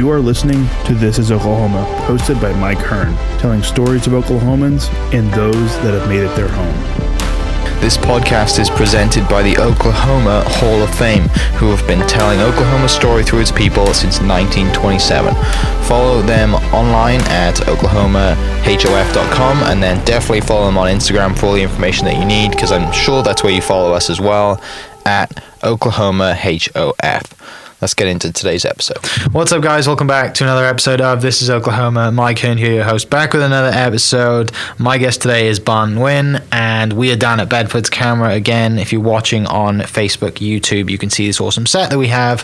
You are listening to This is Oklahoma, hosted by Mike Hearn, telling stories of Oklahomans and those that have made it their home. This podcast is presented by the Oklahoma Hall of Fame, who have been telling Oklahoma's story through its people since 1927. Follow them online at oklahomahof.com, and then definitely follow them on Instagram for all the information that you need, because I'm sure that's where you follow us as well, at oklahomahof. Let's get into today's episode. What's up, guys? Welcome back to another episode of This is Oklahoma. Mike Hearn here, your host, back with another episode. My guest today is Ban Nguyen, and we are down at Bedford's Camera again. If you're watching on Facebook, YouTube, you can see this awesome set that we have.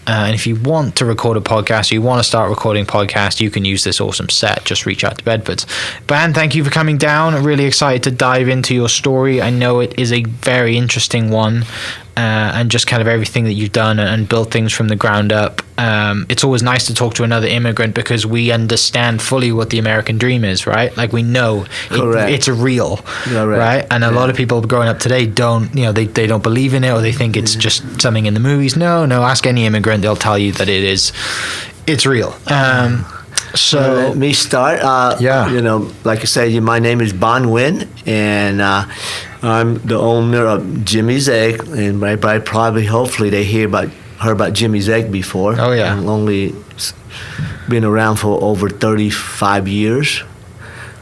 And if you want to record a podcast, or you want to start recording podcasts, you can use this awesome set. Just reach out to Bedford's. Ban, thank you for coming down. I'm really excited to dive into your story. I know it is a very interesting one. And just kind of everything that you've done and built things from the ground up. It's always nice to talk to another immigrant because we understand fully what the American dream is, right? Like, we know it's real, right? And a lot of people growing up today don't, they don't believe in it, or they think it's just something in the movies. No, ask any immigrant, they'll tell you that it's real. So let me start. Like I said, my name is Ban Nguyen, and I'm the owner of Jimmy's Egg. And hopefully they heard about Jimmy's Egg before. Oh yeah. I've only been around for over 35 years.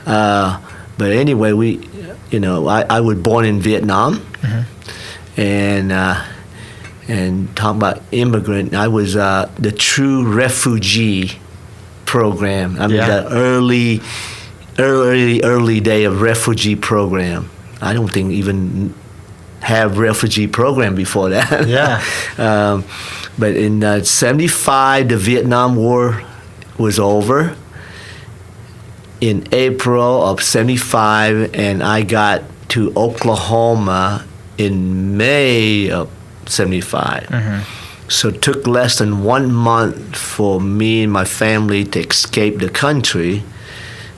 But anyway, I was born in Vietnam, and talk about immigrant. I was the true refugee program. The early day of refugee program. I don't think even have refugee program before that. Yeah. But in 75, the Vietnam War was over. In April of 75, and I got to Oklahoma in May of 75. So it took less than 1 month for me and my family to escape the country,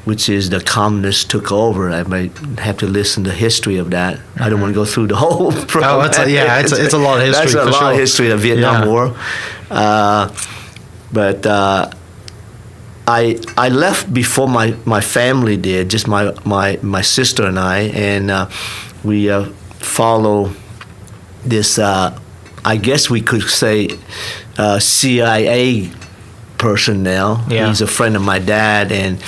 which is the communists took over. I might have to listen to the history of that. I don't want to go through the whole program. It's a lot of history. That's a lot of history of the Vietnam War. But I left before my family did, just my sister and I, and we follow this, I guess we could say, CIA personnel. Yeah. He's a friend of my dad, and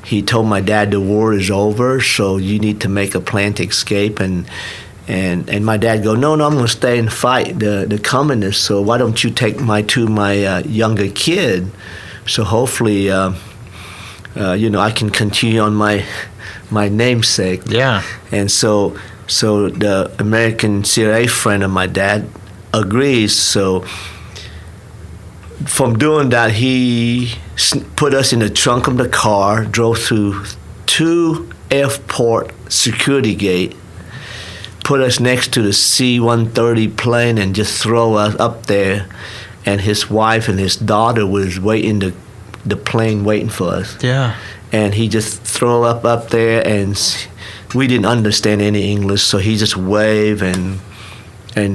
he told my dad the war is over, so you need to make a plan to escape. And my dad go, no, I'm going to stay and fight the communists. So why don't you take my younger kid? So hopefully, I can continue on my namesake. Yeah. And so the American CIA friend of my dad agrees. So from doing that, he put us in the trunk of the car, drove through 2 airport security gate, put us next to the C-130 plane, and just throw us up there. And his wife and his daughter was waiting the plane waiting for us. Yeah. And he just threw up there, and we didn't understand any English, so he just waved, and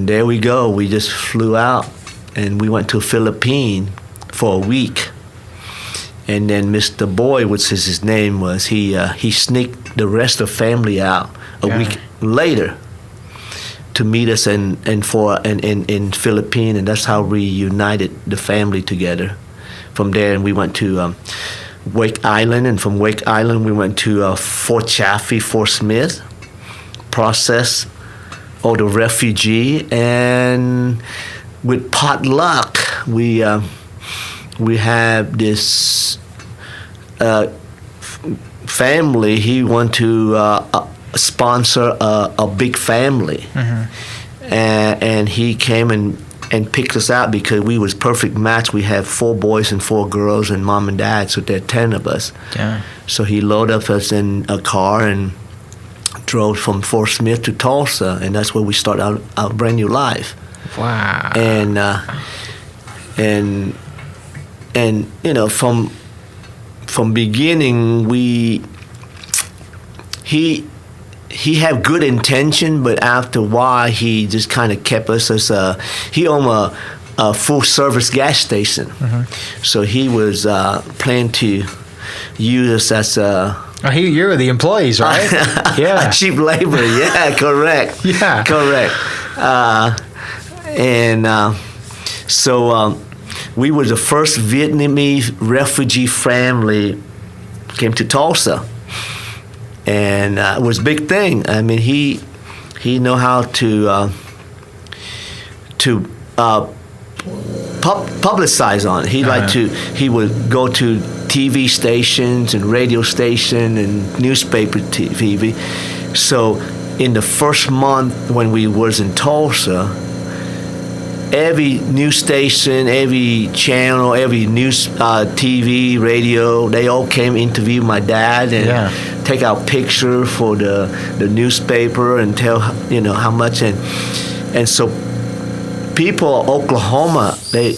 there we go. We just flew out, and we went to Philippines for a week. And then Mr. Boy, which is his name was, he sneaked the rest of the family out a week later to meet us in Philippines, and that's how we united the family together. From there, and we went to Wake Island, and from Wake Island we went to Fort Chaffee, Fort Smith, process all the refugee, and with pot luck we have this family. He wanted to sponsor a big family, and he came and picked us out because we was perfect match. We had 4 boys and 4 girls, and mom and dad, so there are 10 of us. Yeah. So he loaded us in a car and drove from Fort Smith to Tulsa, and that's where we started our brand new life. Wow. And from beginning he had good intention, but after a while he just kind of kept us as he owned a full service gas station. So he was planning to use us as You were the employees, right? Yeah. cheap labor. Yeah, correct. Yeah. Correct. So we were the first Vietnamese refugee family came to Tulsa, and it was a big thing. I mean, he know how to publicize on it. He would go to TV stations and radio station and newspaper TV. So in the first month when we was in Tulsa, every news station, every channel, every news TV, radio, they all came interview my dad and take out picture for the newspaper and tell how much and so people of Oklahoma, they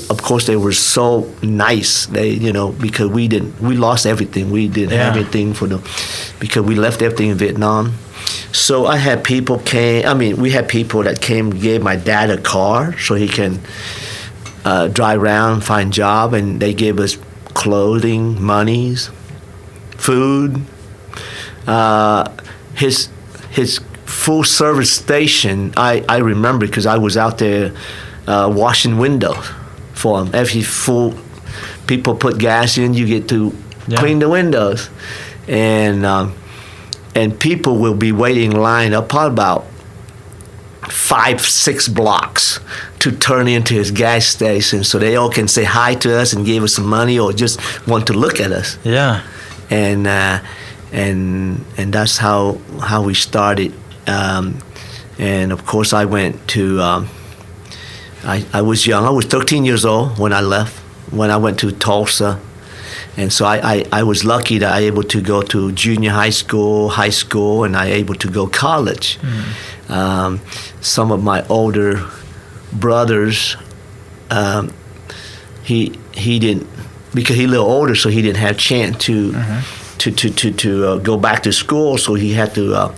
were so nice. They because we lost everything. We didn't have anything because we left everything in Vietnam. So I had people we had people that came, gave my dad a car so he can drive around, find job, and they gave us clothing, monies, food. His full service station, I remember because I was out there washing windows for him. Every full people put gas in, you get to clean the windows, and people will be waiting in line up probably about 5-6 blocks to turn into his gas station, so they all can say hi to us and give us some money or just want to look at us. Yeah. And that's how we started. And of course, I went to. I was young. I was 13 years old when I left. When I went to Tulsa. And so I was lucky that I able to go to junior high school, and I able to go college. Some of my older brothers, he didn't, because he a little older, so he didn't have chance to go back to school. So he had to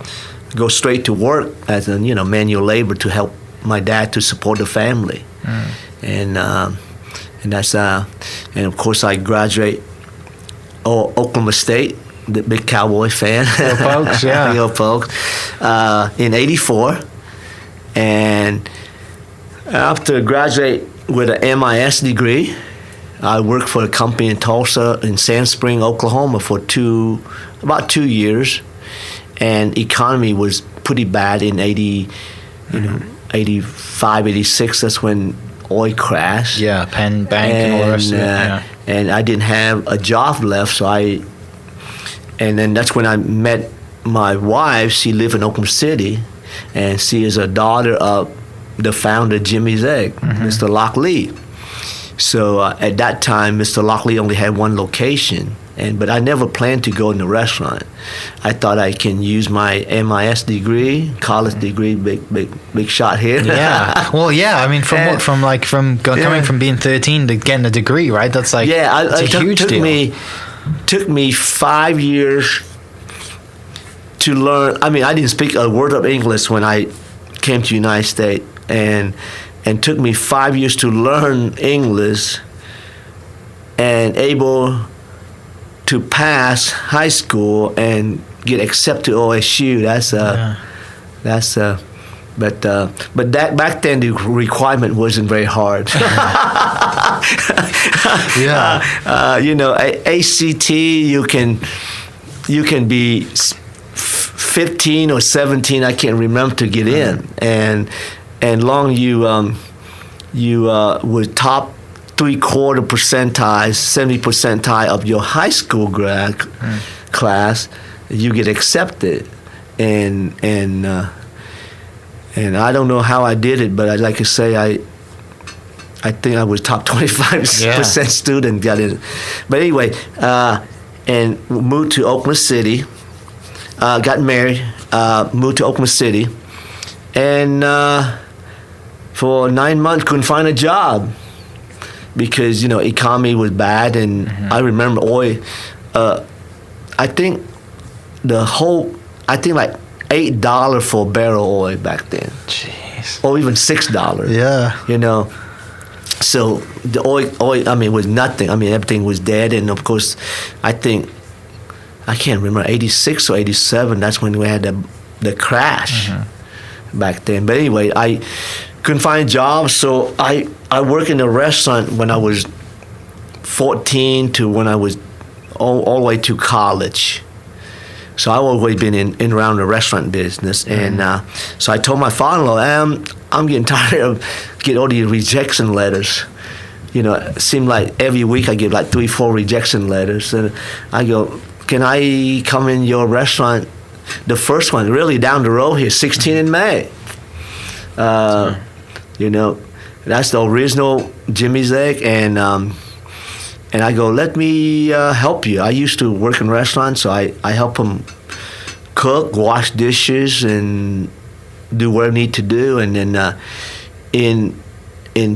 go straight to work as a manual labor to help my dad to support the family. And that's and of course I graduate Oklahoma State, the big Cowboy fan. Go Pokes, yeah. Go Pokes. In '84, and after graduate with an MIS degree, I worked for a company in Tulsa, in Sand Spring, Oklahoma, for about 2 years, and economy was pretty bad in 85, 86. That's when oil crashed. Yeah, Penn Bank and all the rest of it. Yeah. And I didn't have a job left, so and then that's when I met my wife. She lived in Oklahoma City, and she is a daughter of the founder, Jimmy's Egg, Mr. Lockley. So at that time, Mr. Lockley only had one location, but I never planned to go in the restaurant. I thought I can use my MIS degree, college degree, big shot here. Yeah. Well, yeah. I mean, coming from being 13 to getting a degree, right? That's like it's a huge deal. Took me 5 years to learn. I mean, I didn't speak a word of English when I came to the United States, and took me 5 years to learn English and able to pass high school and get accepted to OSU. But that back then the requirement wasn't very hard. ACT you can be 15 or 17, I can't remember, to get in, and long you were top 3/4 percentile, 70 percentile of your high school grad class, you get accepted, and I don't know how I did it, but I like to say I think I was top 25% student, got in. But anyway, and moved to Oklahoma City, got married, moved to Oklahoma City, and for 9 months couldn't find a job because economy was bad, and I remember oil. I think like $8 for a barrel of oil back then. Jeez. Or even $6. Yeah. So the oil, I mean, was nothing. I mean, everything was dead. And of course, I can't remember, 86 or 87, that's when we had the crash back then. But anyway, I couldn't find a job, so I worked in a restaurant when I was 14 to when I was all the way to college. So I've always been in around the restaurant business. And so I told my father-in-law, I'm getting tired of getting all these rejection letters. You know, it seemed like every week I get like 3-4 rejection letters. And I go, can I come in your restaurant? The first one, really down the road here, 16 in May. You know, that's the original Jimmy's Egg. And I go, let me help you. I used to work in restaurants, so I help them cook, wash dishes, and do what I need to do. And then in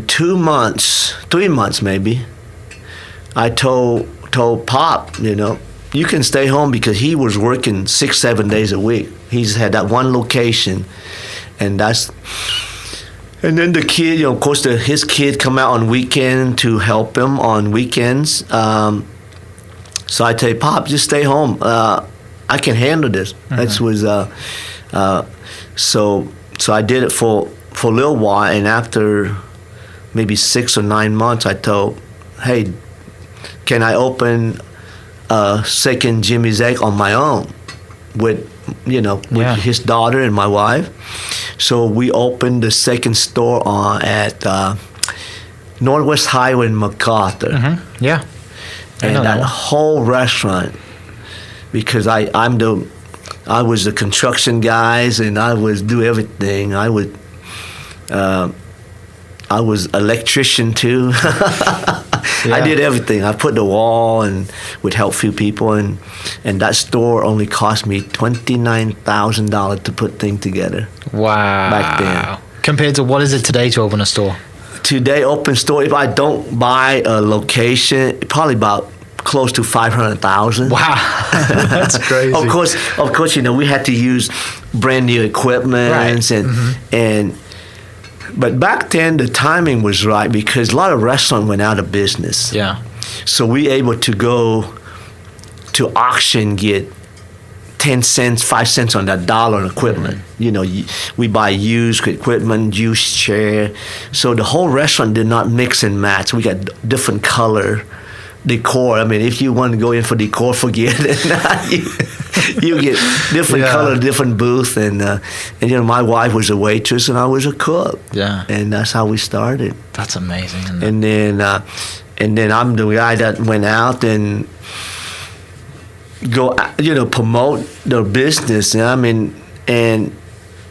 2 months, 3 months maybe, I told Pop, you know, you can stay home, because he was working 6-7 days a week. He's had that one location, and then the kid, you know, of course, his kid come out on weekend to help him on weekends. So I tell Pop, just stay home. I can handle this. That was so I did it for a little while, and after maybe 6 or 9 months, I told, hey, can I open a second Jimmy's Egg on my own with his daughter and my wife? So we opened the second store at Northwest Highway in McArthur. Yeah. And that whole restaurant, because I was the construction guys, and I was do everything. I was electrician too. I did everything. I put the wall and would help few people, and that store only cost me $29,000 to put things together. Wow. Back then. Compared to what is it today to open a store? Today, open store, if I don't buy a location, probably about close to $500,000. Wow. That's crazy. Of course, you know, we had to use brand new equipment, right. But back then the timing was right, because a lot of restaurants went out of business. Yeah. So we able to go to auction, get 10 cents, 5 cents on that dollar on equipment. You know, we buy used equipment, used chair. So the whole restaurant did not mix and match. We got different color decor. I mean, if you want to go in for decor, forget it. You get different color, different booth, and you know, my wife was a waitress and I was a cook. Yeah. And that's how we started. That's amazing. And then I'm the guy that went out and go, you know, promote the business. I mean, and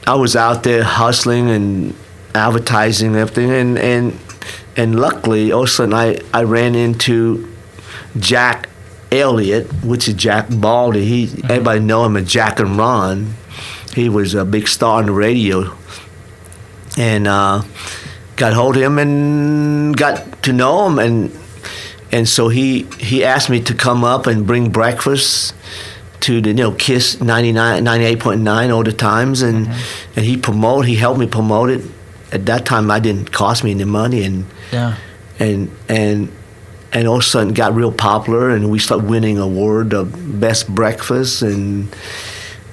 I was out there hustling and advertising and everything, and luckily, all of a sudden, I ran into Jack Elliott, which is Jack Baldy. Everybody know him as Jack and Ron. He was a big star on the radio, and got hold of him and got to know him, and so he asked me to come up and bring breakfast to the, you know, Kiss 98.9 all the times, and he helped me promote it. At that time, it didn't cost me any money, and all of a sudden got real popular, and we started winning award of best breakfast, and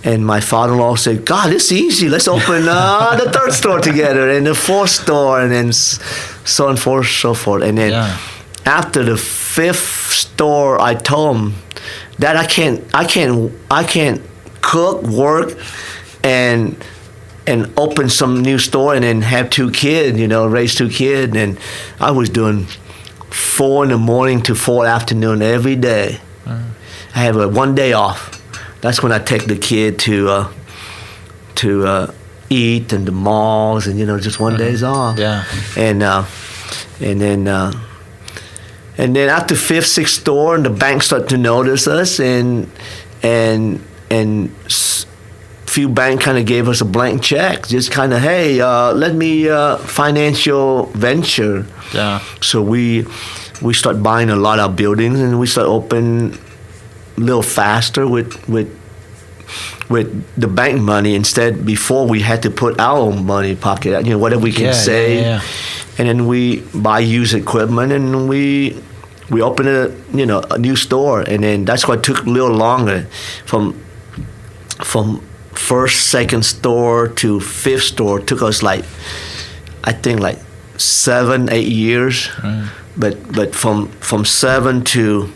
my father-in-law said, God, it's easy. Let's open the third store together, and the fourth store, and then so on forth, so forth. And then after the fifth store, I told him that I can't cook, work, and open some new store and then have 2 kids, you know, raise 2 kids. And I was doing 4 a.m. to 4 p.m. every day. I have 1 day off. That's when I take the kid to eat and the malls, and, you know, just 1 day's off. Yeah. And then after 5th, 6th store, and the bank started to notice us, and few bank kind of gave us a blank check, just kind of, hey, let me finance your venture. Yeah. So we start buying a lot of buildings, and we start open a little faster with with the bank money. Instead, before we had to put our own money in pocket, whatever we can save. Yeah. And then we buy used equipment, and we open a new store. And then that's what took a little longer from first, second store to fifth store. Took us like 7-8 years. Right. But from 7 to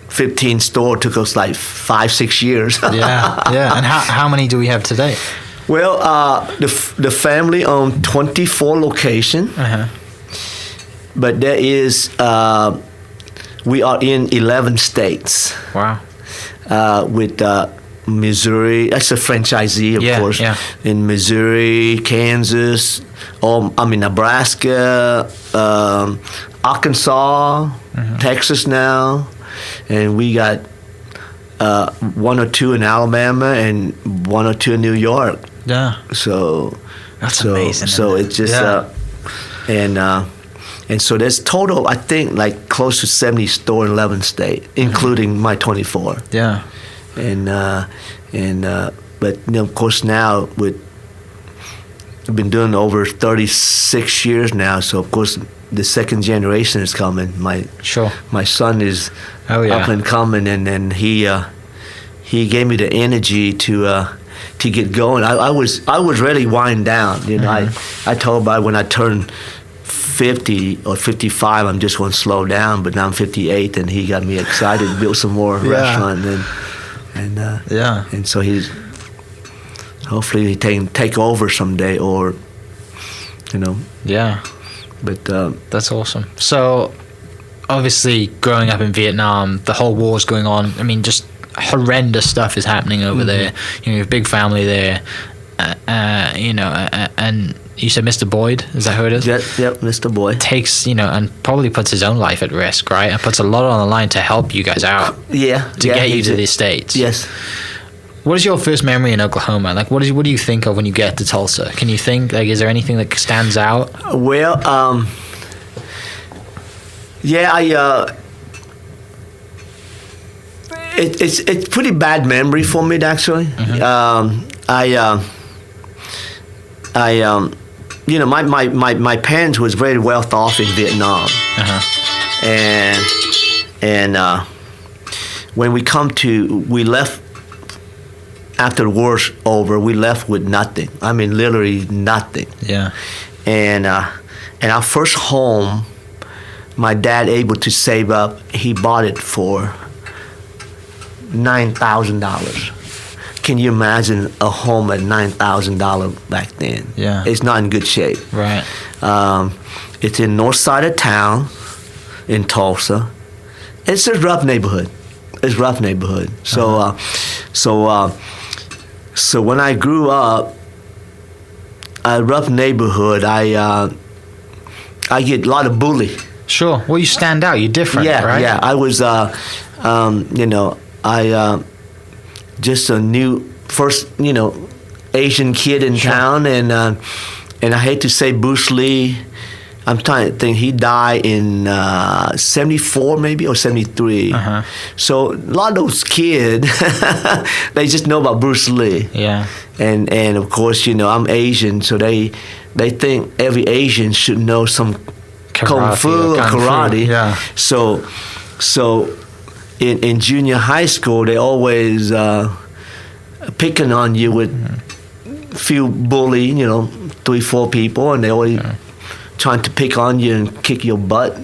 15 store took us like 5-6 years. Yeah. And how many do we have today? Well, the family owned 24 locations, but there is we are in 11 states. Wow. With Missouri, that's a franchisee, of course. Yeah. In Missouri, Kansas, Nebraska, Arkansas, Texas now, and we got 1 or 2 in Alabama and 1 or 2 in New York. Yeah. So that's amazing. So it's just and so there's total, I think, like close to 70 stores in 11 states, including my 24. Yeah. But of course now we've been doing over 36 years now. So of course the second generation is coming. My son is up and coming, and he gave me the energy to get going. I was really wind down. I told by when I turned 50 or 55, I'm just going to slow down. But now I'm 58, and he got me excited to build some more restaurant and so he's hopefully he take over someday, or But that's awesome. So obviously growing up in Vietnam, the whole war's going on. I mean, just horrendous stuff is happening over there. You have a big family there, and you said Mr. Boyd, is that who it is? Yep, Mr. Boyd. Takes, and probably puts his own life at risk, right? And puts a lot on the line to help you guys out. To get you to the States. Yes. What is your first memory in Oklahoma? Like, what do you think of when you get to Tulsa? Can you think, is there anything that stands out? Well, it's pretty bad memory for me, actually. My parents was very well off in Vietnam, and when we left after the war's over, we left with nothing. I mean, literally nothing. Yeah. And our first home, my dad able to save up. He bought it for $9,000. Can you imagine a home at $9,000 back then? Yeah. It's not in good shape. Right. It's in north side of town, in Tulsa. It's a rough neighborhood. It's rough neighborhood. So when I grew up, a rough neighborhood, I get a lot of bully. Sure. Well, you stand out. You're different, right? Yeah. I was, just a new first, Asian kid in town, and I hate to say Bruce Lee. I'm trying to think. He died in 74 maybe or 73. So a lot of those kids, they just know about Bruce Lee. Yeah. And of course, I'm Asian, so they think every Asian should know some kung fu or karate. Yeah. So in junior high school, they always picking on you with few bully, 3-4 people, and they always trying to pick on you and kick your butt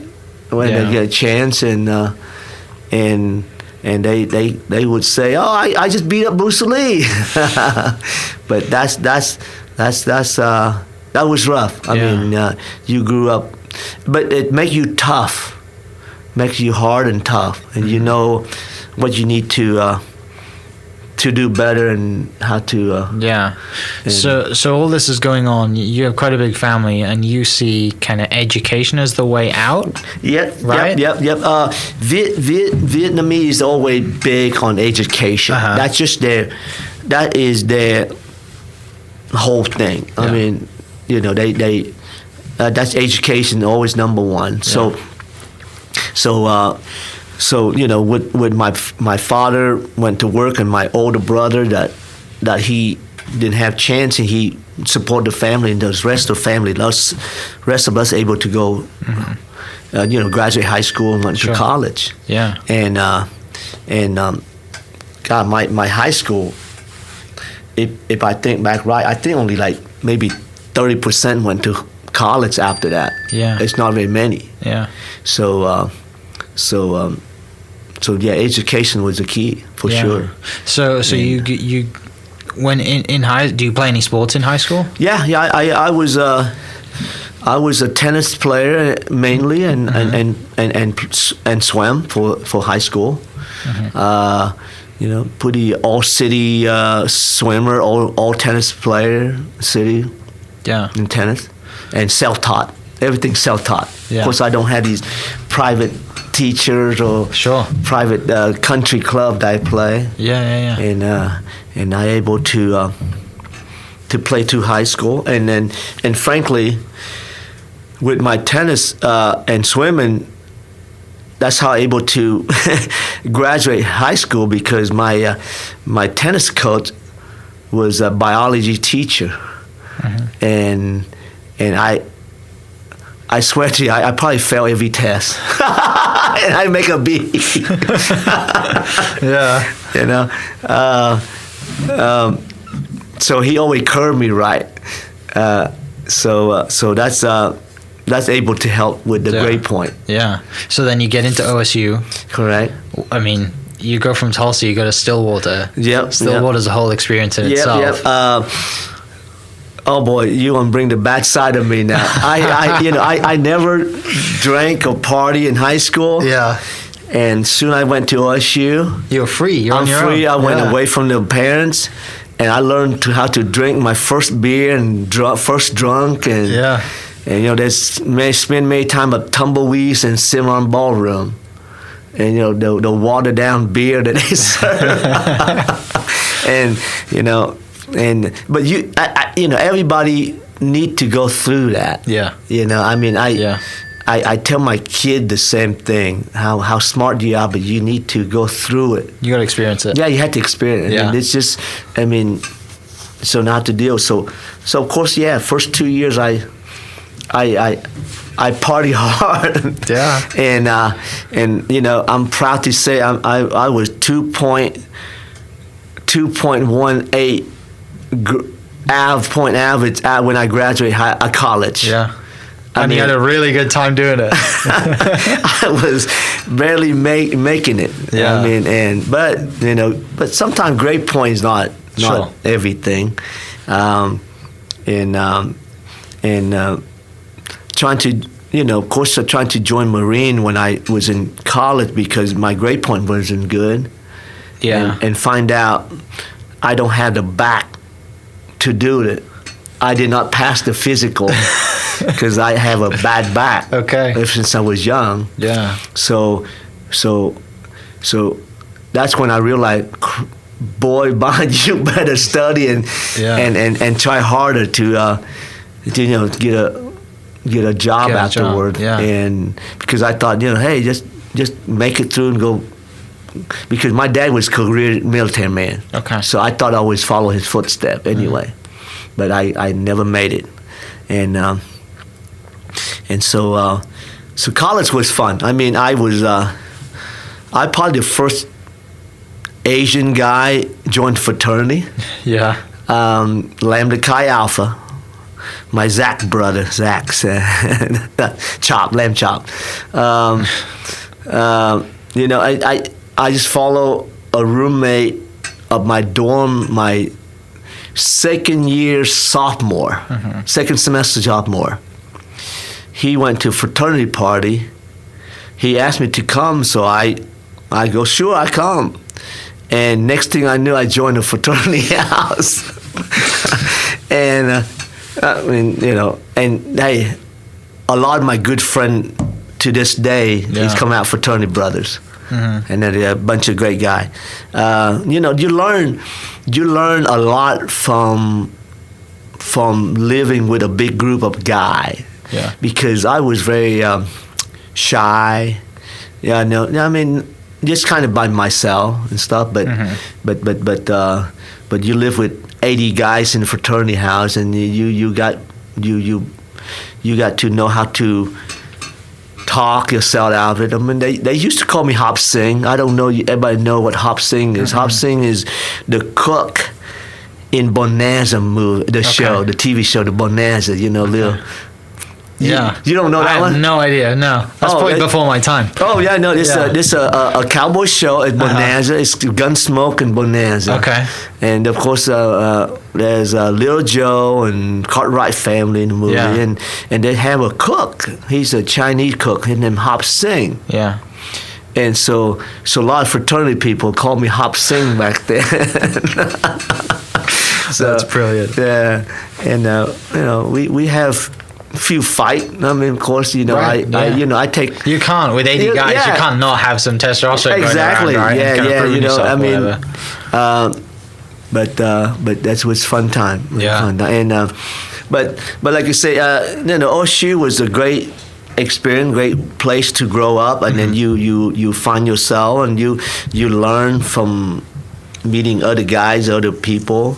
when they get a chance, and they would say, "Oh, I just beat up Bruce Lee," but that was rough. I mean, you grew up, but it makes you tough. Makes you hard and tough, and you know what you need to do better and how to. So all this is going on. You have quite a big family, and you see kind of education as the way out. Yep. Right. Yep. Vietnamese always big on education. That's just that is their whole thing. I mean, they that's education always number one. So so with my father went to work, and my older brother that he didn't have chance, and he support the family, and the rest of us able to go, graduate high school and went to college. Yeah. And God, my high school, if I think back right, I think only like maybe 30% went to college after that. Yeah. It's not very many. Yeah. So yeah, education was the key for sure. So you when in high, do you play any sports in high school? Yeah. I was a tennis player mainly, and swam for high school. Pretty all city swimmer, all tennis player city. Yeah. In tennis, and self-taught. Everything self-taught. Yeah. Of course, I don't have these private teachers or private country club that I play. Yeah. And I able to play through high school, and frankly, with my tennis and swimming, that's how I able to graduate high school, because my tennis coach was a biology teacher, and I swear to you, I probably fail every test, and I make a B. So he always curved me right. So that's able to help with the grade point. Yeah. So then you get into OSU. Correct. I mean, you go from Tulsa, you go to Stillwater. Yep. Stillwater's a whole experience in itself. Yep. Oh boy, you want to bring the bad side of me now. I never drank or party in high school. Yeah. And soon I went to OSU. You're free. I'm free. I went away from the parents, and I learned how to drink my first beer and first drunk, and there's spend many time at tumbleweeds and Cimarron Ballroom, and the watered down beer that they serve, but everybody need to go through that. Yeah. I tell my kid the same thing. How smart you are, but you need to go through it. You got to experience it. Yeah, you had to experience it. Yeah. And it's just, so not to deal. So of course, first 2 years I party hard. Yeah. and I'm proud to say I was 2.18 point average when I graduated college. Yeah. And you had a really good time doing it. I was barely making it. Yeah. But sometimes grade point is not everything. Trying to, of course, trying to join Marine when I was in college because my grade point wasn't good. Yeah. And find out I don't have the back to do it. I did not pass the physical because I have a bad back. Okay. Ever since I was young. Yeah. So that's when I realized, boy, Ban, you better study and try harder to get a job afterward. Yeah. And because I thought, hey, just make it through and go. Because my dad was career military man. Okay. So I thought I always follow his footstep anyway. But I never made it. And so college was fun. I was probably the first Asian guy joined fraternity. Yeah. Lambda Chi Alpha. My Zach brother, Zach's lamb chop. I just follow a roommate of my dorm, my second year sophomore, second semester sophomore. He went to a fraternity party. He asked me to come, so I go, sure, I come. And next thing I knew, I joined a fraternity house. And and hey, a lot of my good friend to this day, he's come out fraternity brothers. And then a bunch of great guys. You learn a lot from living with a big group of guys. Yeah. Because I was very shy, Yeah, no, I mean, just kind of by myself and stuff. But but you live with 80 guys in a fraternity house, and you got to know how to talk yourself out of it. I mean, they used to call me Hop Sing. I don't know. Everybody know what Hop Sing is. Hop Sing is the cook in Bonanza movie, the show, the TV show, the Bonanza. You know, little. Yeah. You don't know that one? I have no idea. No, that's probably before my time. Oh yeah, no. This a cowboy show at Bonanza. It's Gunsmoke and Bonanza. Okay. And of course, there's Little Joe and Cartwright family in the movie, and they have a cook. He's a Chinese cook. His name Hop Sing. Yeah. And so a lot of fraternity people called me Hop Sing back then. So that's brilliant. Yeah, and you know, we have few fight. I mean, of course, you know, I take. You can't with 80 guys. You can't not have some testosterone exactly. going around, right? Yeah. You know, I mean, whatever. but that's was fun time. Yeah. And but like you say, you know, OSU was a great experience, great place to grow up, and then you find yourself, and you learn from meeting other guys, other people,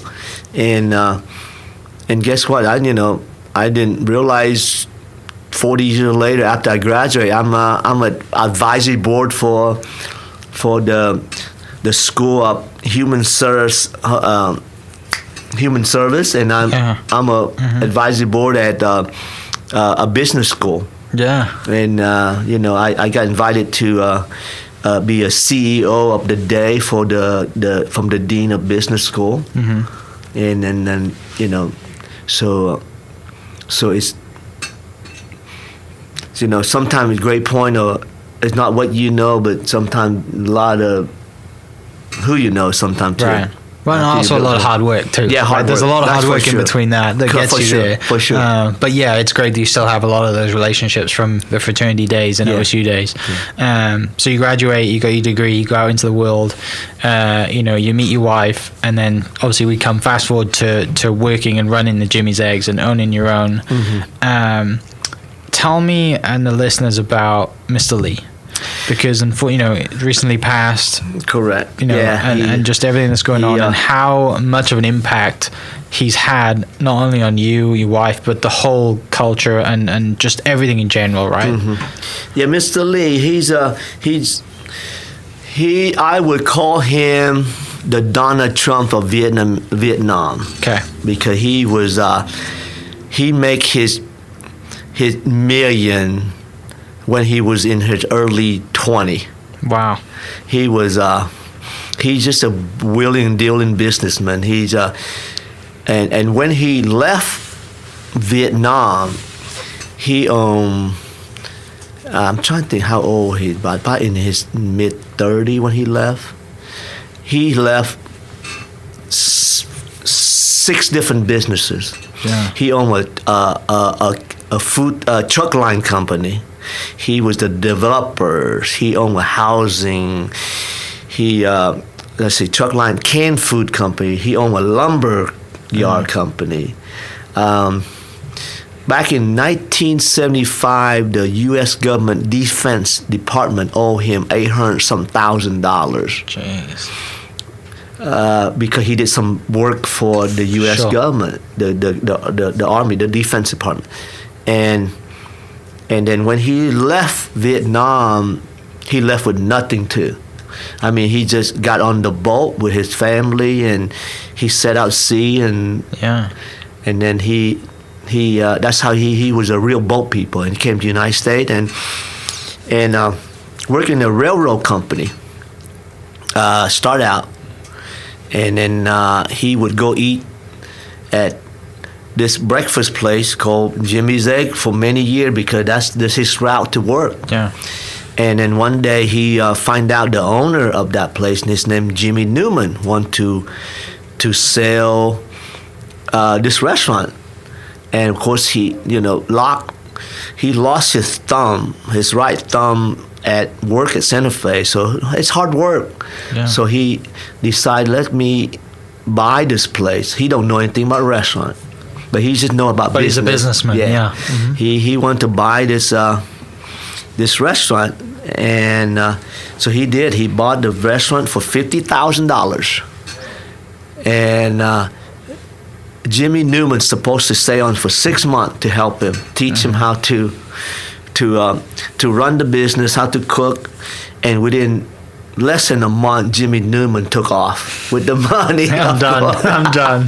and guess what? I didn't realize 40 years later after I graduated, I'm an advisory board for the School of Human Service, and I'm a advisory board at a business school. Yeah. And you know, I got invited to be a CEO of the day for from the dean of business school, and then you know, so it's, you know, sometimes a great point, or it's not what you know, but sometimes a lot of who you know sometimes too. Right. Well, and also a lot of hard work too. Yeah, hard work. There's a lot of hard work in sure. between that gets you there. For sure. But yeah, it's great that you still have a lot of those relationships from the fraternity days and OSU days. Yeah. So you graduate, you got your degree, you go out into the world, you know, you meet your wife, and then obviously we come fast forward to working and running the Jimmy's Eggs and owning your own. Tell me and the listeners about Mr. Lee. Because, you know, it recently passed. Correct. You know, and just everything that's going on, and how much of an impact he's had, not only on you, your wife, but the whole culture and just everything in general, right? Yeah, Mr. Lee, I would call him the Donald Trump of Vietnam. Okay. Because he was, he make his million when he was in his early 20. Wow. He was he's just a willing dealing businessman. He's and when he left Vietnam, he I'm trying to think how old he, but about in his mid 30 when he left. He left 6 different businesses. Yeah. He owned a food truck line company. He was the developer. He owned a housing. He truck line canned food company. He owned a lumber yard company. Back in 1975, the U.S. government Defense Department owed him $800,000. Jeez. Because he did some work for the U.S. government, the Army, the Defense Department, and then when he left Vietnam, he left with nothing too. I mean, he just got on the boat with his family and he set out sea and then he that's how he was a real boat people, and he came to the United States and worked in a railroad company. Start out, and then he would go eat at this breakfast place called Jimmy's Egg for many years because that's his route to work. Yeah. And then one day he find out the owner of that place, and his name Jimmy Newman, want to sell this restaurant. And of course he lost his thumb, his right thumb at work at Santa Fe, so it's hard work. Yeah. So he decided, let me buy this place. He don't know anything about restaurant, but he just know about business. But he's a businessman. Yeah. Mm-hmm. He wanted to buy this this restaurant, and so he did. He bought the restaurant for $50,000, and Jimmy Newman's supposed to stay on for 6 months to help him, teach him how to run the business, how to cook, and within less than a month, Jimmy Newman took off with the money. I'm done.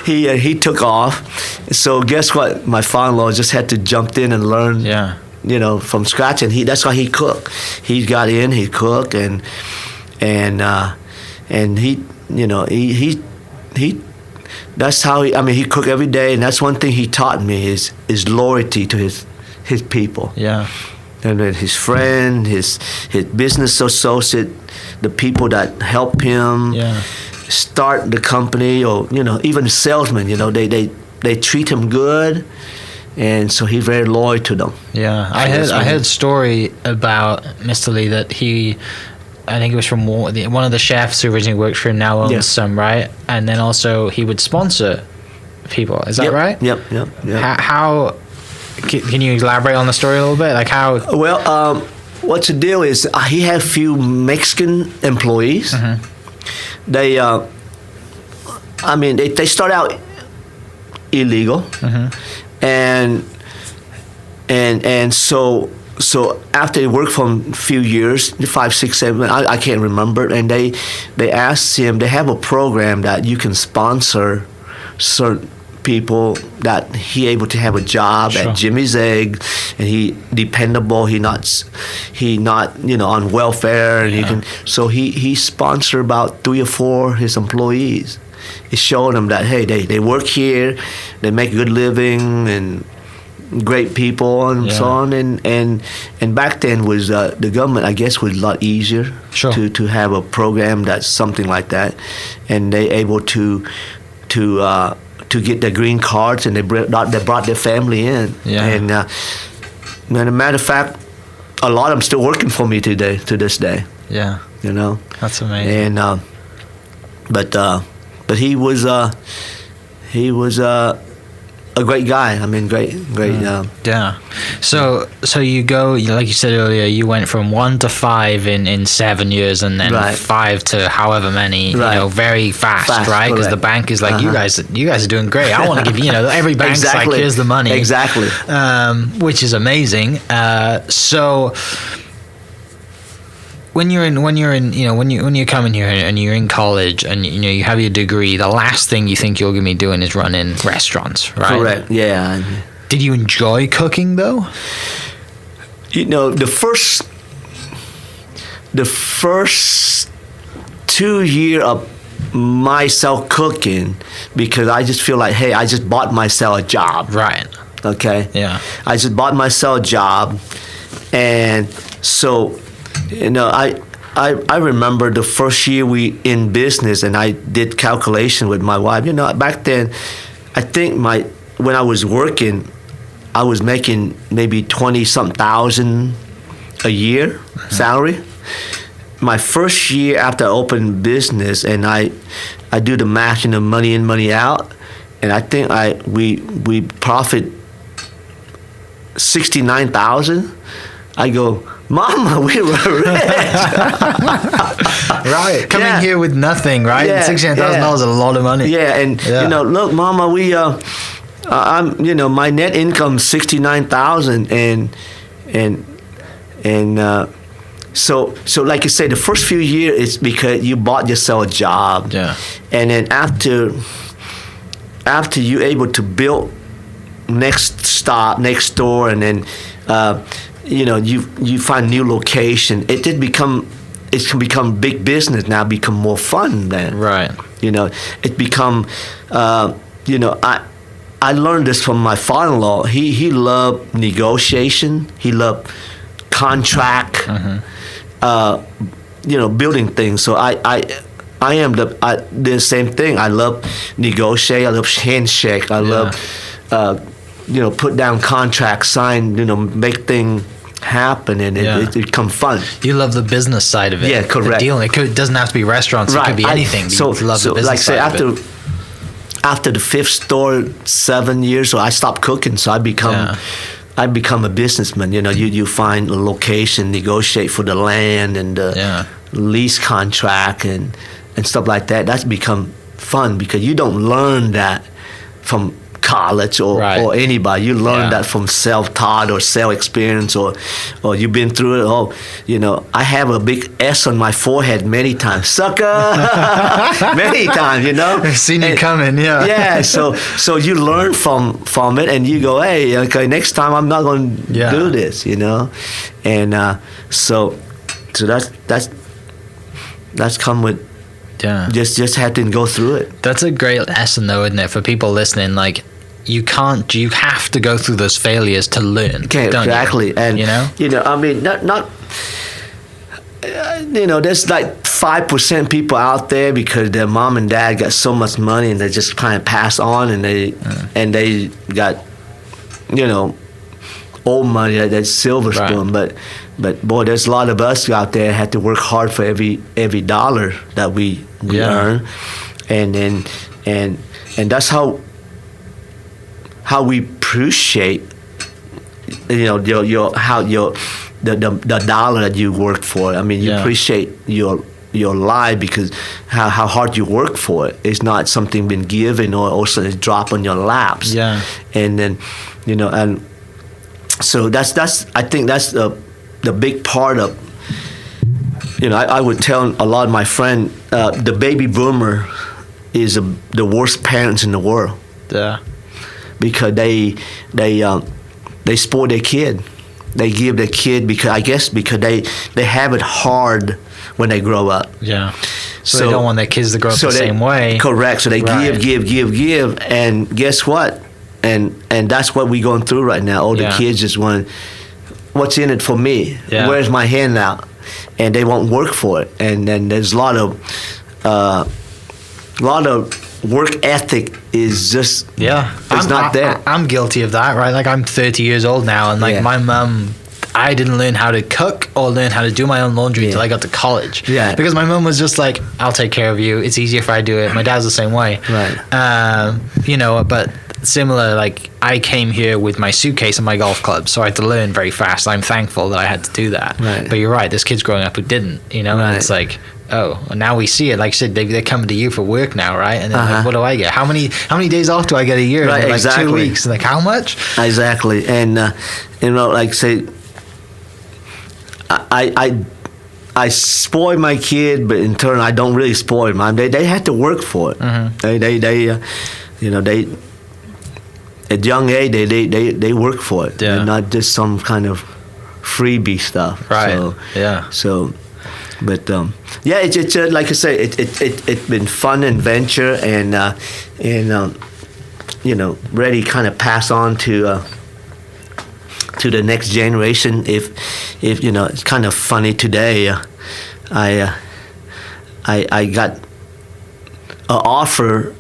He took off. So guess what? My father-in-law just had to jump in and learn. Yeah. From scratch, and that's how he cooked. He got in, he cooked, and he that's how he cooked every day, and that's one thing he taught me is loyalty to his people. Yeah. And then his friend, his business associate, the people that help him start the company, or even the salesman. They treat him good, and so he's very loyal to them. Yeah, I heard a story about Mr. Lee that I think it was from one of the chefs who originally worked for him now owns some, right? And then also he would sponsor people. Is that right? Yep. How can you elaborate on the story a little bit? Like how? Well, what's the deal is he had a few Mexican employees. Mm-hmm. They start out illegal, and so after they worked for a few years, 5, 6, 7, I can't remember, and they asked him. They have a program that you can sponsor certain people that he able to have a job at Jimmy's Egg, and he dependable. He not on welfare, and he sponsored about 3 or 4 his employees. He showed them that hey, they work here, they make a good living, and great people and so on, and back then was the government, I guess, was a lot easier to have a program that's something like that, and they able to get their green cards, and they brought their family in. And a matter of fact, a lot of them still working for me to this day. Yeah, that's amazing. And but he was a great guy. Great. Yeah. So you go, like you said earlier, you went from 1 to 5 in 7 years, and then 5 to however many. Very fast, right? Because the bank is like, you guys are doing great. I want to give every bank's like, here's the money. Exactly. Which is amazing. So when you're coming here and you're in college and you have your degree, the last thing you think you're going to be doing is running restaurants, right? Correct. Yeah. Did you enjoy cooking though? The first 2 years of myself cooking, because I just feel like, hey, I just bought myself a job. Right. Okay. Yeah. I just bought myself a job, and so. I remember the first year we in business, and I did calculation with my wife. Back then, I think when I was working, I was making maybe 20-something thousand a year salary. My first year after I opened business, and I do the math, money in, money out, and I think we profit 69,000. I go, Mama, we were rich. Right. Coming here with nothing, right? Yeah, $69,000 is a lot of money. Yeah, and look, Mama, we I'm my net income 69,000, and so like you say, the first few years is because you bought yourself a job. Yeah. And then after you able to build next stop, next door, and then you find new location. It can become big business now. Become more fun then. Right. It become. I learned this from my father-in-law. He loved negotiation. He loved contract. Building things. So I am the same thing. I love negotiate. I love handshake. I love put down contracts, sign, make things happen, and it become fun. You love the business side of it. Yeah, correct. The dealing. It doesn't have to be restaurants. Right. It could be anything. So love the business like say side of it. after the 5th store, 7 years, so I stopped cooking. So I become I become a businessman. You find a location, negotiate for the land and the lease contract and stuff like that. That's become fun because you don't learn that from college or anybody. You learn that from self-taught or self-experience or you've been through it. I have a big S on my forehead many times. Sucker! Many times, I've seen you coming, Yeah, so you learn from it and you go, hey, okay, next time I'm not going to do this, And so that's come with just having to go through it. That's a great lesson, though, isn't it, for people listening? Like, you have to go through those failures to learn. Okay, exactly. You? And I mean, not there's like 5% people out there because their mom and dad got so much money and they just kind of pass on and they got old money, that silver spoon. But boy, there's a lot of us out there had to work hard for every dollar that we earn, and that's how we appreciate the dollar that you work for. I mean, you appreciate your life because how hard you work for it. It's not something been given or also it's drop on your laps. Yeah, and then and so that's I think that's the big part of I would tell a lot of my friends the baby boomer is the worst parents in the world. Yeah. Because they spoil their kid. They give their kid because they have it hard when they grow up. Yeah. So they don't want their kids to grow up the same way. Correct. So they give, and guess what? And that's what we're going through right now. All the kids just want, what's in it for me? Yeah. Where's my handout? And they won't work for it. And then there's a lot of work ethic is just it's not there. I'm guilty of that, right? Like, I'm 30 years old now, and like my mum, I didn't learn how to cook or learn how to do my own laundry until I got to college. Yeah. Because my mum was just like, I'll take care of you. It's easier if I do it. My dad's the same way. Right. But similar, like, I came here with my suitcase and my golf club, so I had to learn very fast. I'm thankful that I had to do that. Right. But you're right, there's kids growing up who didn't, and it's like, oh, now we see it. Like I said, they're coming to you for work now, right? And then like, what do I get? How many days off do I get a year? Right, like exactly. 2 weeks. Like, how much? Exactly. And like say, I spoil my kid, but in turn I don't really spoil them. They had to work for it. Mm-hmm. They at young age they work for it. Yeah. And not just some kind of freebie stuff. Right. So, yeah. So, but it's like I say, it's been fun adventure and ready kind of pass on to the next generation. If it's kind of funny today. I got an offer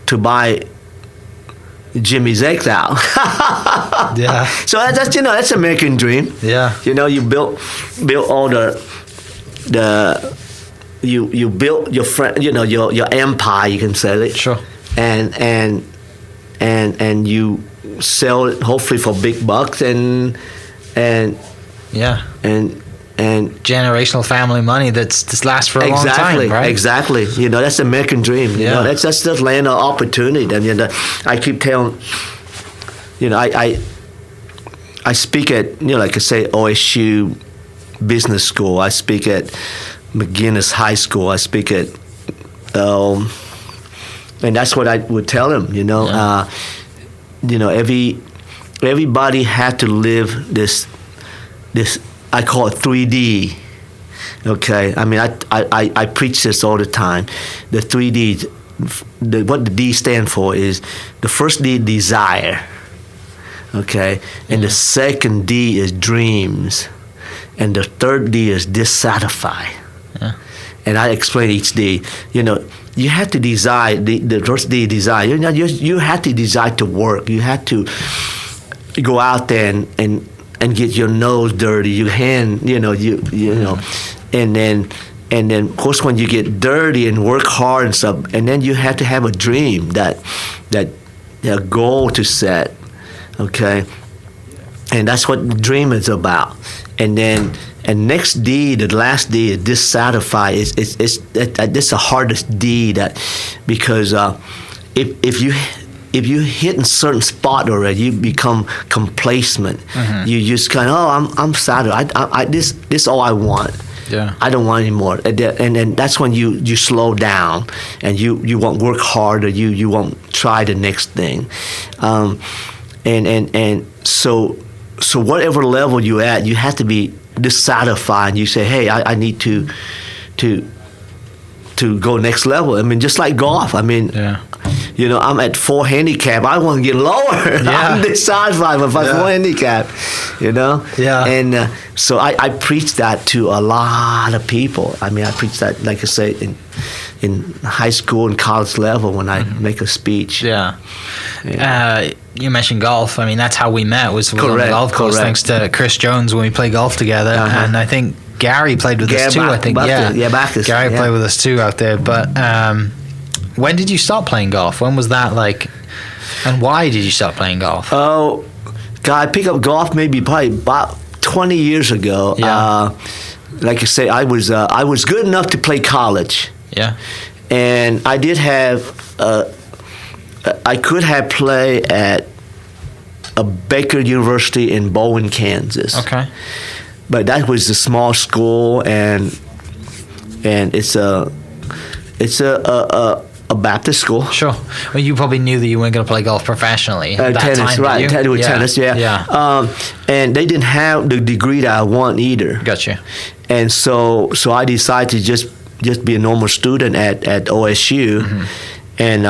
to buy Jimmy's eggs out. Yeah. So that's American dream. Yeah. You built all you built your friend, your empire, you can say it. Sure. And you sell it hopefully for big bucks and yeah. And generational family money that's lasts for a long time, right? Exactly. That's the American dream. That's the land of opportunity. And I keep telling, I speak at like I say OSU Business School. I speak at McGinnis High School. I speak at, and that's what I would tell them. Everybody had to live this. I call it 3D. Okay, I mean I preach this all the time. The 3D, what the D stand for is the first D, desire. Okay, and the second D is dreams, and the third D is dissatisfy. Yeah. And I explain each D. You have to desire the first D, desire. You have to desire to work. You have to go out there and get your nose dirty, your hand, and then of course when you get dirty and work hard and stuff, and then you have to have a dream, that a goal to set, okay, And that's what the dream is about. And then, and next D, the last D is dissatisfied. It's this the hardest D because if you hit a certain spot already, you become complacent. You just kind of, I'm satisfied. This all I want. Yeah. I don't want any more. And then that's when you slow down and you won't work harder. You won't try the next thing. And so whatever level you're at, you have to be dissatisfied. You say, hey, I need to go next level. I mean, just like golf. I mean, I'm at 4 handicap. I want to get lower. I'm dissatisfied with my 4 handicap. Yeah. And so I preach that to a lot of people. I mean, I preach that, like I say, in high school and college level when I make a speech. Yeah. You mentioned golf. I mean, that's how we met, was on the golf course, thanks to Chris Jones when we played golf together. And I think Gary played with us too, I think. Backus. Gary played with us too out there. But when did you stop playing golf? When was that like, and why did you stop playing golf? Oh, God, I picked up golf probably about 20 years ago. Yeah. Like I say, I was good enough to play college. Yeah. And I did have, I could have played at a Baker University in Bowen, Kansas. Okay. But that was a small school, and it's a Baptist school. Sure. Well, you probably knew that you weren't going to play golf professionally. At that tennis, time, right? Did you? Tennis, yeah. Yeah. And they didn't have the degree that I want either. Gotcha. And so I decided to just be a normal student at OSU, and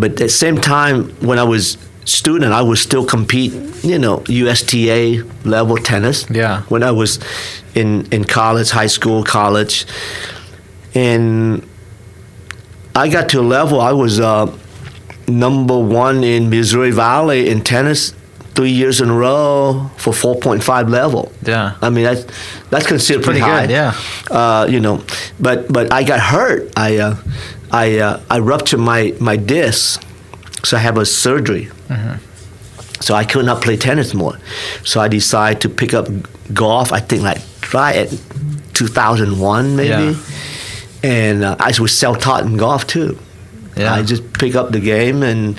but at the same time when I was student, I was still competing, USTA level tennis. Yeah. When I was in college, high school, college, and I got to a level I was number 1 in Missouri Valley in tennis 3 years in a row for 4.5 level. Yeah. I mean that's considered pretty high. Good, yeah. But I got hurt. I ruptured my disc, so I have a surgery. So I could not play tennis more. So I decided to pick up golf. I think try at 2001 maybe. Yeah. And I was self-taught in golf too. Yeah. I just picked up the game and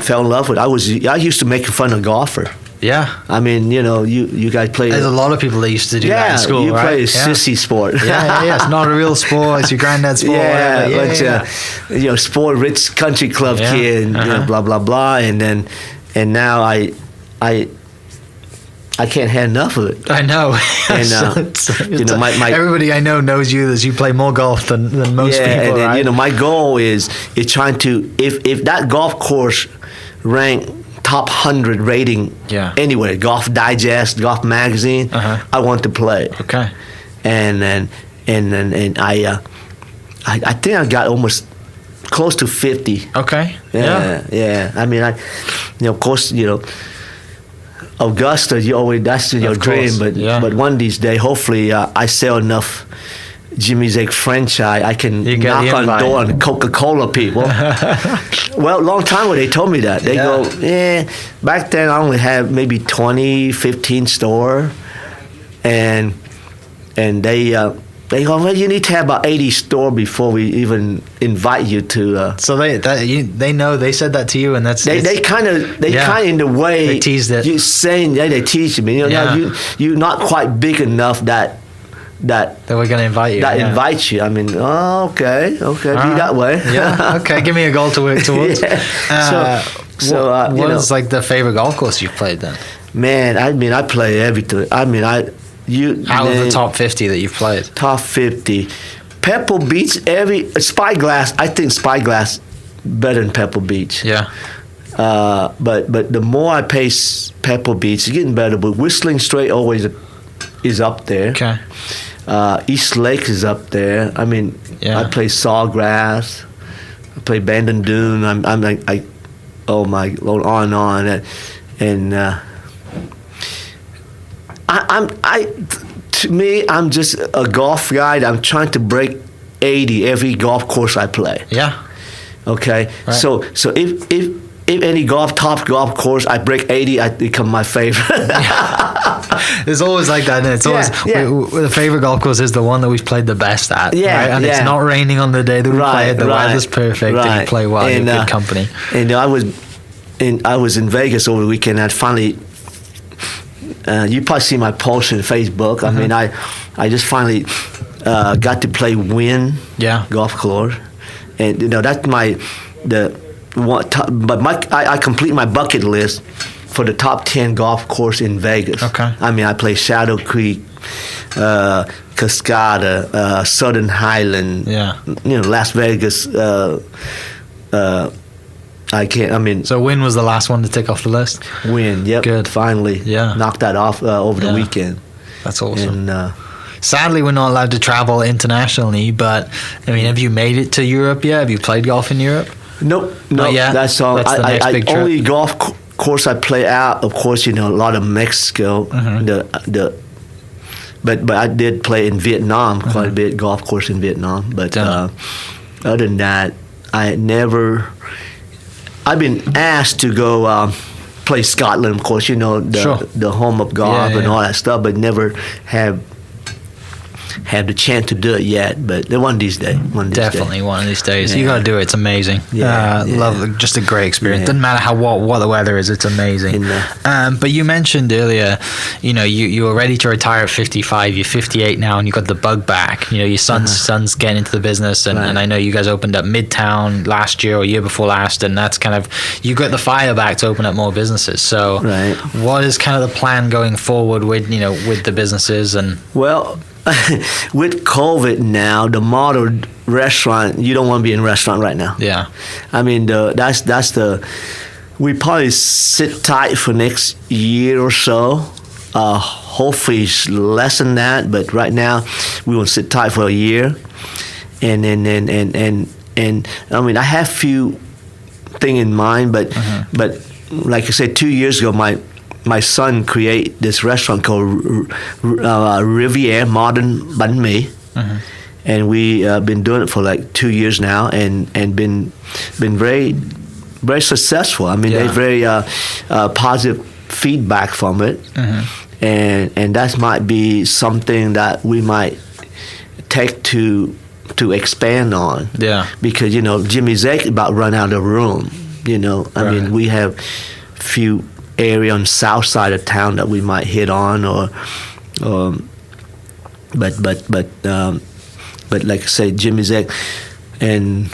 fell in love with it. I used to make fun of golfer. Yeah. I mean, you guys play. There's a lot of people that used to do that in school, you right? play a sissy sport. Yeah. It's not a real sport. It's your granddad's sport. But sport rich country club kid, and blah blah blah, and now I can't have enough of it. I know. And my everybody I know knows you as you play more golf than most people. And then, right? My goal is trying to if that golf course ranked top 100 rating anywhere, Golf Digest, Golf Magazine, I want to play. Okay. And I think I got almost close to 50. Okay. Yeah. I mean, of course, Augusta, that's your dream, but one of these days, hopefully, I sell enough Jimmy's Egg franchise, I can knock on the door and Coca-Cola people. Well, long time ago they told me that. They go, back then I only had maybe 20, 15 store, and they go, well, you need to have about 80 store before we even invite you to. So they know, they said that to you, and they kind of in the way they teased it. You saying they teased me. You're not quite big enough that we're going to invite you. Invite you. I mean, okay, be that way. Yeah, okay. Give me a goal to work towards. What is like the favorite golf course you've played then? Man, I play everything. Out of the top 50 that you've played. Top 50, Pebble Beach. Spyglass. I think Spyglass better than Pebble Beach. Yeah. But the more I play Pebble Beach, it's getting better. But Whistling Straight always is up there. Okay. East Lake is up there. I mean, I play Sawgrass. I play Bandon Dune. I'm like, oh my Lord, on and to me, I'm just a golf guy. I'm trying to break 80 every golf course I play. Yeah. Okay. Right. So if if any top golf course, I break 80, I become my favorite. It's always like that, and it's always the favorite golf course is the one that we've played the best at. Yeah, right? And it's not raining on the day that we play it. The weather's perfect, and you play well. You're good company. And I was in Vegas over the weekend. I finally, you probably see my post on Facebook. I mean, I just finally got to play Nguyen golf course, and that's I complete my bucket list for the top 10 golf course in Vegas. Okay. I mean, I play Shadow Creek, Cascada, Southern Highland. Yeah. Las Vegas. So Nguyen was the last one to tick off the list. Nguyen, yep. Good. Finally, knocked that off over the weekend. That's awesome. And, sadly, we're not allowed to travel internationally. But I mean, have you made it to Europe yet? Have you played golf in Europe? Nope. Not yet. That's all. That's the next big trip. Only golf course I play out, of course, a lot of Mexico. But I did play in Vietnam quite a bit, golf course in Vietnam. But other than that, I've been asked to go play Scotland, of course, the home of golf and all that stuff, but never have had the chance to do it yet. But one of these days. Definitely one of these days. You got to do it. It's amazing. Love, just a great experience. Yeah. Doesn't matter what the weather is. It's amazing. But you mentioned earlier, you were ready to retire at 55. You're 58 now, and you got the bug back. Your son's getting into the business, and I know you guys opened up Midtown last year or year before last, and that's kind of, you got the fire back to open up more businesses. So what is kind of the plan going forward with the businesses? And well, with COVID now, the model restaurant, you don't want to be in a restaurant right now. Yeah. I mean, we probably sit tight for next year or so. Hopefully it's less than that, but right now we will sit tight for a year. And I mean, I have few thing in mind, but like I said, 2 years ago, my son created this restaurant called Riviere Modern Banh Mi, and we been doing it for like 2 years now, and been very, very successful. I mean, they very positive feedback from it, and that might be something that we might take to expand on. Yeah, because Jimmy Zake about run out of room. I mean, we have few area on the south side of town that we might hit on, but like I say, Jimmy Zek, and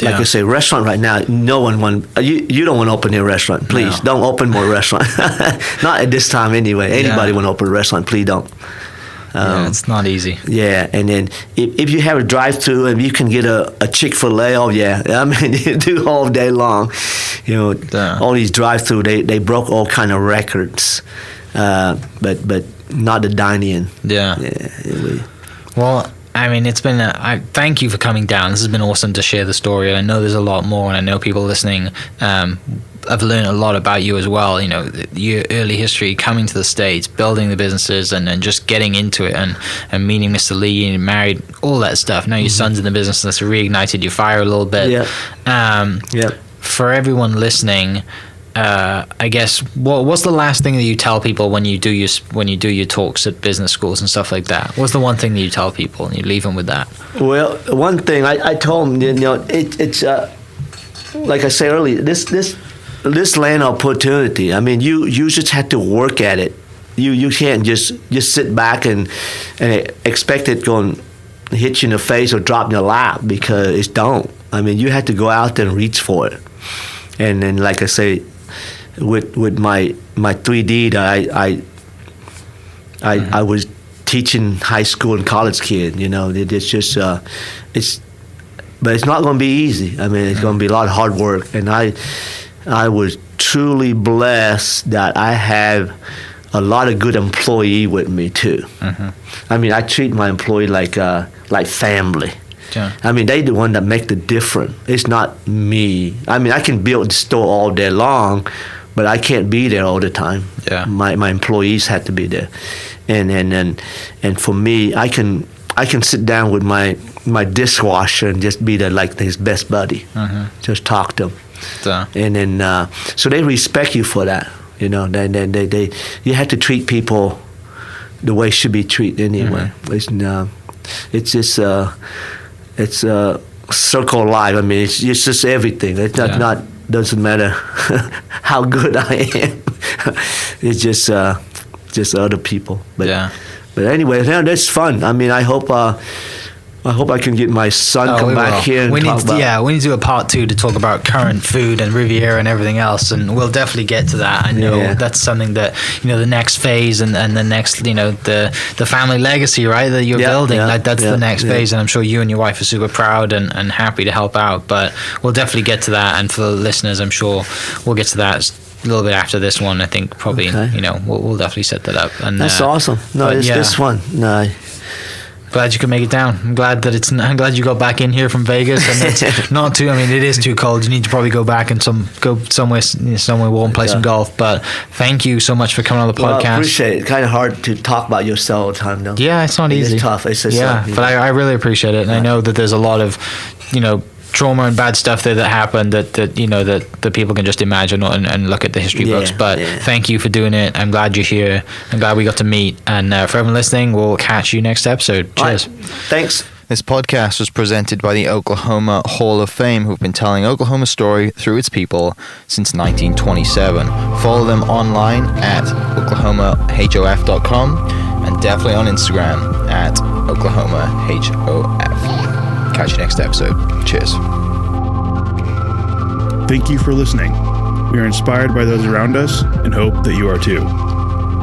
like I say, restaurant right now, no one want you don't want to open a restaurant. Please don't open more restaurant. Not at this time anyway. Anybody want to open a restaurant, please don't. It's not easy. Yeah, and then if you have a drive-through and you can get a Chick-fil-A, I mean, you do all day long. All these drive-through, they broke all kind of records, but not the dine-in. Well, I mean, it's been. I thank you for coming down. This has been awesome to share the story. I know there's a lot more, and I know people listening. I've learned a lot about you as well. Your early history, coming to the States, building the businesses, and then just getting into it, and meeting Mr. Lee and married, all that stuff. Now your son's in the business, and that's reignited your fire a little bit. For everyone listening, I guess what's the last thing that you tell people when you do your talks at business schools and stuff like that? What's the one thing that you tell people, and you leave them with that? Well, one thing I told them, it's like I said earlier, this land opportunity. I mean, you just have to work at it. You can't just sit back and expect it going to hit you in the face or drop in your lap, because it don't. I mean, you have to go out there and reach for it. And then, like I say, with my 3D that I was teaching high school and college kids. It's just but it's not going to be easy. I mean, it's going to be a lot of hard work, and I was truly blessed that I have a lot of good employee with me too. I mean, I treat my employee like family. I mean, they the one that make the difference. It's not me. I mean, I can build the store all day long, but I can't be there all the time. My employees have to be there, and for me, I can sit down with my dishwasher and just be there like his best buddy. Just talk to him. And then so they respect you for that. You know, then they you have to treat people the way it should be treated anyway. It's just it's a circle of life. I mean, it's just everything. It's not doesn't matter how good I am. It's just other people. But anyway, that's fun. I mean, I hope I can get my son come back here and talk about. We need to do a part 2 to talk about current food and Riviera and everything else, and we'll definitely get to that. I know that's something that, you know, the next phase and the next, you know, the family legacy, right, that you're building. That's the next phase, and I'm sure you and your wife are super proud and happy to help out. But we'll definitely get to that, and for the listeners, I'm sure we'll get to that a little bit after this one. I think probably, you know, we'll definitely set that up. And that's awesome. No, it's this one. No. Glad you could make it down. I'm glad I'm glad you got back in here from Vegas, and it's not too. I mean, it is too cold. You need to probably go back and go somewhere warm, play some golf. But thank you so much for coming on the podcast. I appreciate it. Kind of hard to talk about yourself all the time, though. Yeah, it's not easy. It's tough. It's just but I really appreciate it, and I know that there's a lot of, you know, trauma and bad stuff there that happened that you know that people can just imagine and look at the history books. But thank you for doing it. I'm glad you're here. I'm glad we got to meet. And for everyone listening, we'll catch you next episode. Cheers. Right. Thanks. This podcast was presented by the Oklahoma Hall of Fame, who've been telling Oklahoma's story through its people since 1927. Follow them online at oklahomahof.com and definitely on Instagram at oklahomahof. Catch you next episode. Cheers. Thank you for listening. We are inspired by those around us and hope that you are too.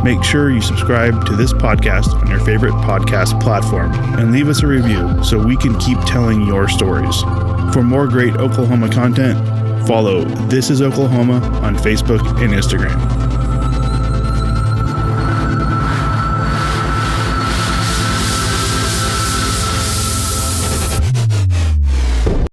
Make sure you subscribe to this podcast on your favorite podcast platform and leave us a review so we can keep telling your stories. For more great Oklahoma content, follow This Is Oklahoma on Facebook and Instagram.